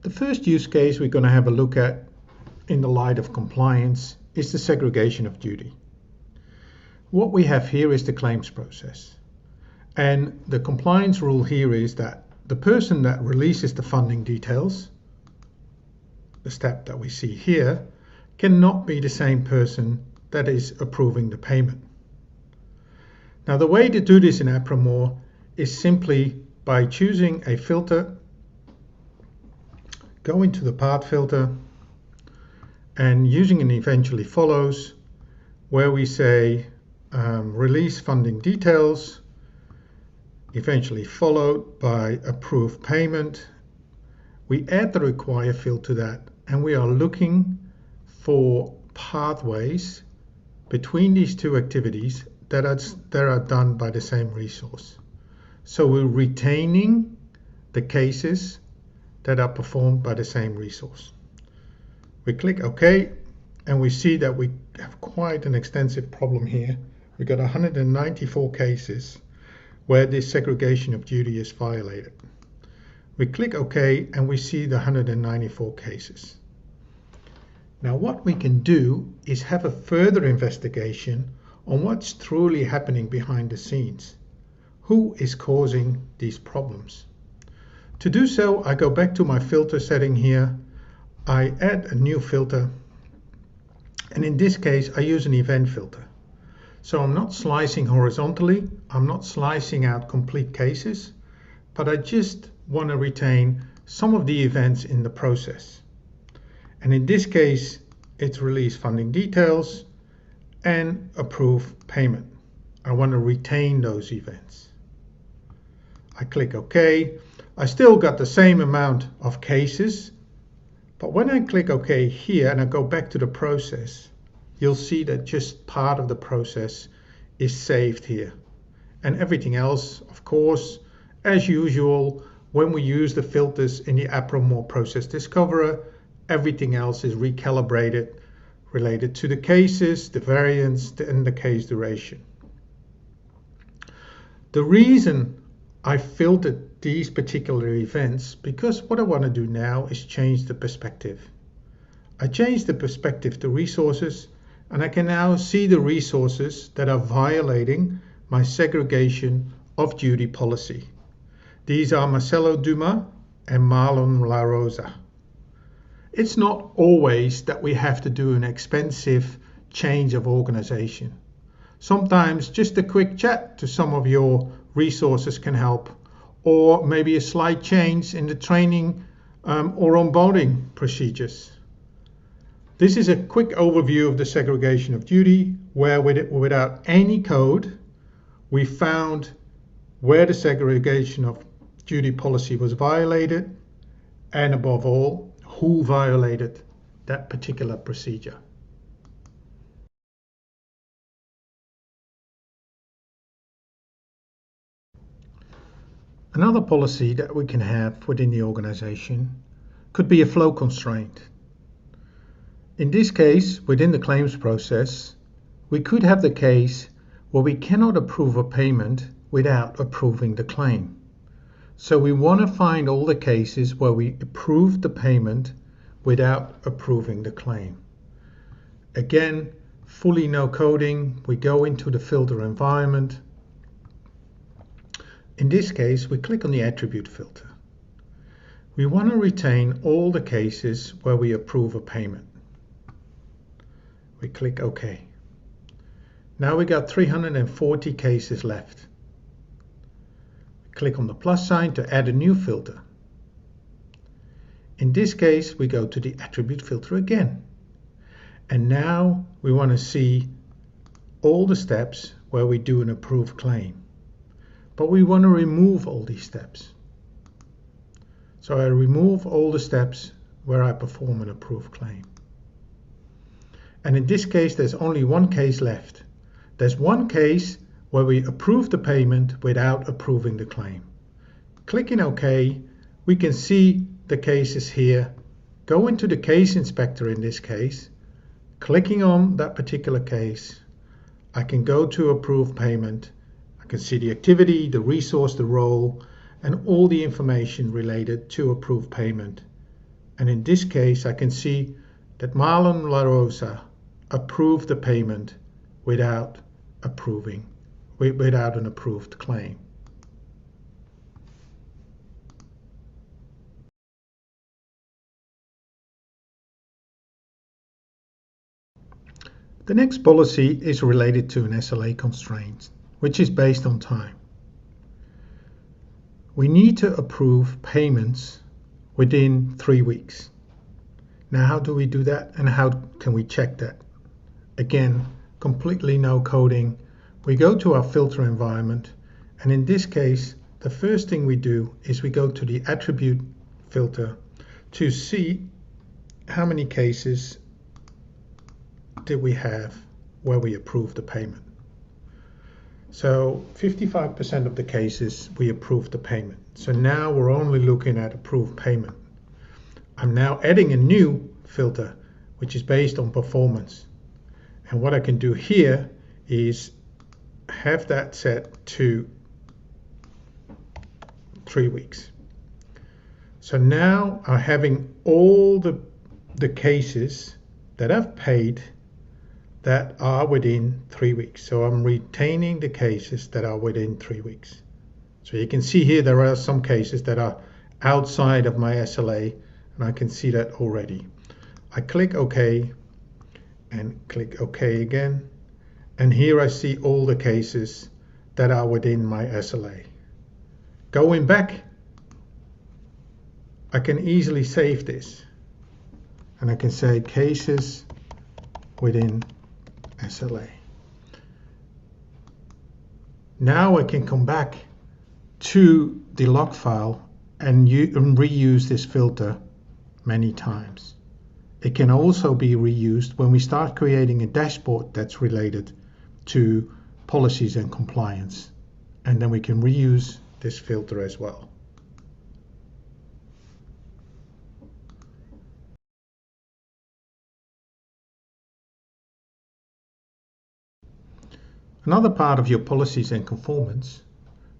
The first use case we're going to have a look at in the light of compliance is the segregation of duty. What we have here is the claims process. And the compliance rule here is that the person that releases the funding details, the step that we see here, cannot be the same person that is approving the payment. Now the way to do this in Apromore is simply by choosing a filter, go into the part filter, and using an eventually follows, where we say release funding details, eventually followed by approve payment. We add the require field to that, and we are looking for pathways between these two activities that are done by the same resource. So we're retaining the cases that are performed by the same resource. We click OK, and we see that we have quite an extensive problem here. We've got 194 cases where this segregation of duty is violated. We click OK, and we see the 194 cases. Now what we can do is have a further investigation on what's truly happening behind the scenes. Who is causing these problems? To do so, I go back to my filter setting here. I add a new filter, and in this case I use an event filter. So I'm not slicing horizontally, I'm not slicing out complete cases, but I just want to retain some of the events in the process. And in this case, it's release funding details and approve payment. I want to retain those events. I click OK. I still got the same amount of cases, but when I click OK here and I go back to the process, you'll see that just part of the process is saved here. And everything else, of course, as usual, when we use the filters in the Apromore Process Discoverer, everything else is recalibrated related to the cases, the variance, and the case duration. The reason I filtered these particular events because what I want to do now is change the perspective. I changed the perspective to resources, and I can now see the resources that are violating my segregation of duty policy. These are Marcelo Dumas and Marlon La Rosa. It's not always that we have to do an expensive change of organization. Sometimes just a quick chat to some of your resources can help, or maybe a slight change in the training or onboarding procedures. This is a quick overview of the segregation of duty, where without any code, we found where the segregation of duty policy was violated, and above all, who violated that particular procedure. Another policy that we can have within the organization could be a flow constraint. In this case, within the claims process, we could have the case where we cannot approve a payment without approving the claim. So we want to find all the cases where we approve the payment without approving the claim. Again, fully no coding, we go into the filter environment. In this case, we click on the attribute filter. We want to retain all the cases where we approve a payment. We click OK. Now we got 340 cases left. Click on the plus sign to add a new filter. In this case, we go to the attribute filter again. And now we want to see all the steps where we do an approved claim. But we want to remove all these steps. So I remove all the steps where I perform an approved claim. And in this case, there's only one case left. There's one case where we approve the payment without approving the claim. Clicking OK, we can see the cases here. Go into the case inspector in this case. Clicking on that particular case, I can go to approve payment. I can see the activity, the resource, the role, and all the information related to approved payment And in this case, I can see that Marlon La Rosa approved the payment without an approved claim. The next policy is related to an SLA constraint, which is based on time. We need to approve payments within 3 weeks. Now, how do we do that, and how can we check that? Again, completely no coding. We go to our filter environment, and in this case, the first thing we do is we go to the attribute filter to see how many cases did we have where we approved the payment. So 55% of the cases we approved the payment. So now we're only looking at approved payment. I'm now adding a new filter, which is based on performance. And what I can do here is have that set to 3 weeks. So now I'm having all the cases that I've paid that are within 3 weeks. So I'm retaining the cases that are within 3 weeks. So you can see here there are some cases that are outside of my SLA, and I can see that already. I click OK and click OK again, and here I see all the cases that are within my SLA. Going back, I can easily save this, and I can say cases within SLA. Now I can come back to the log file and reuse this filter many times. It can also be reused when we start creating a dashboard that's related to policies and compliance, and then we can reuse this filter as well. Another part of your policies and conformance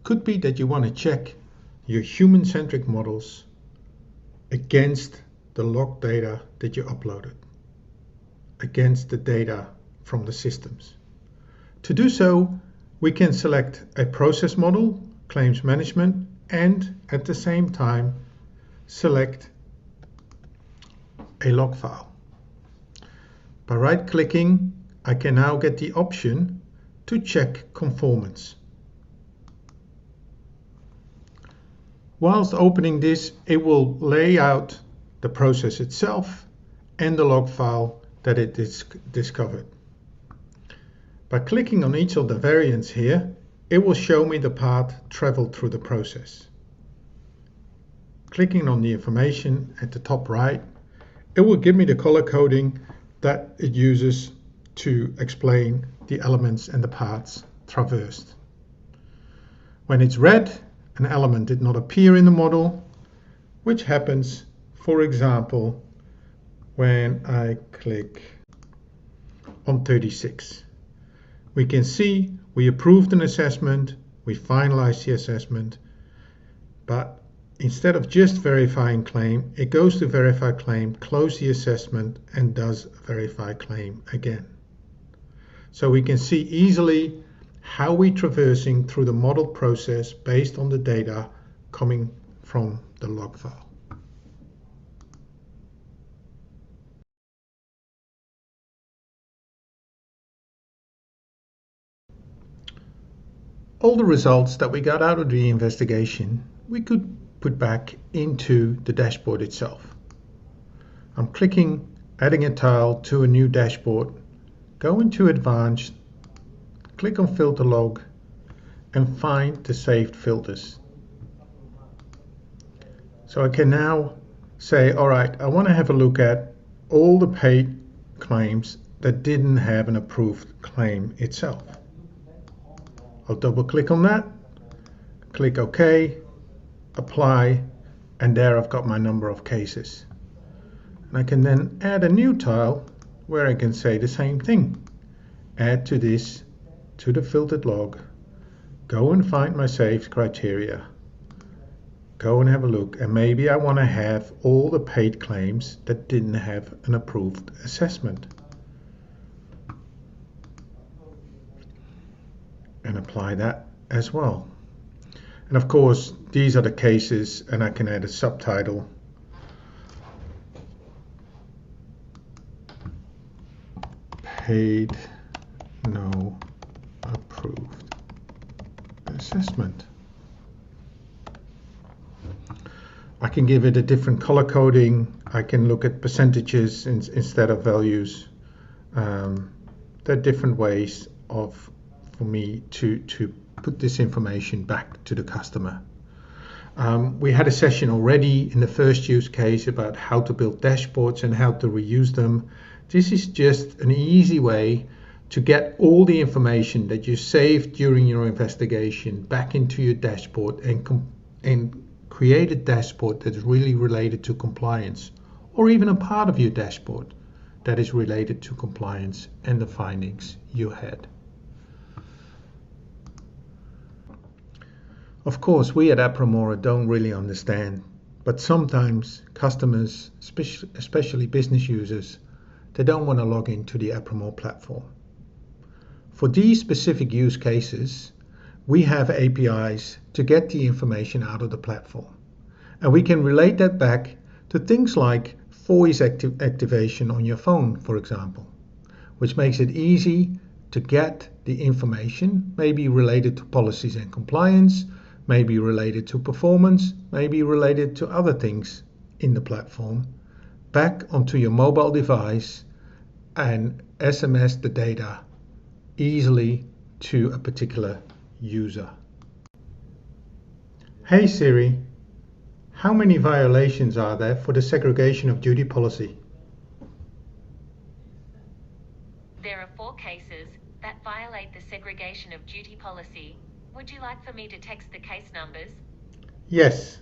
could be that you want to check your human-centric models against the log data that you uploaded, against the data from the systems. To do so, we can select a process model, claims management, and at the same time select a log file. By right-clicking, I can now get the option to check conformance. Whilst opening this, it will lay out the process itself and the log file that it discovered. By clicking on each of the variants here, it will show me the path traveled through the process. Clicking on the information at the top right, it will give me the color coding that it uses to explain the elements and the paths traversed. When it's red, an element did not appear in the model, which happens, for example, when I click on 36. We can see we approved an assessment, we finalized the assessment, but instead of just verifying claim, it goes to verify claim, close the assessment, and does verify claim again. So we can see easily how we're traversing through the model process based on the data coming from the log file. All the results that we got out of the investigation, we could put back into the dashboard itself. I'm clicking adding a tile to a new dashboard, go into advanced, click on filter log, and find the saved filters. So I can now say, all right, I want to have a look at all the paid claims that didn't have an approved claim itself. I'll double click on that, click OK, apply, and there I've got my number of cases. And I can then add a new tile where I can say the same thing. Add to this, to the filtered log, go and find my saved criteria, go and have a look, and maybe I want to have all the paid claims that didn't have an approved assessment, and apply that as well. And of course, these are the cases, and I can add a subtitle. Paid, no approved assessment. I can give it a different color coding. I can look at percentages instead of values. There are different ways for me to put this information back to the customer. We had a session already in the first use case about how to build dashboards and how to reuse them. This is just an easy way to get all the information that you saved during your investigation back into your dashboard and create a dashboard that's really related to compliance, or even a part of your dashboard that is related to compliance and the findings you had. Of course, we at Apromora don't really understand, but sometimes customers, especially business users, they don't want to log into the Apromore platform. For these specific use cases, we have APIs to get the information out of the platform. And we can relate that back to things like voice activation on your phone, for example, which makes it easy to get the information, maybe related to policies and compliance, maybe related to performance, maybe related to other things in the platform, back onto your mobile device and SMS the data easily to a particular user. Hey Siri, how many violations are there for the segregation of duty policy? There are 4 cases that violate the segregation of duty policy. Would you like for me to text the case numbers? Yes.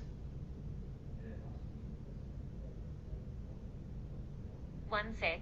One sec.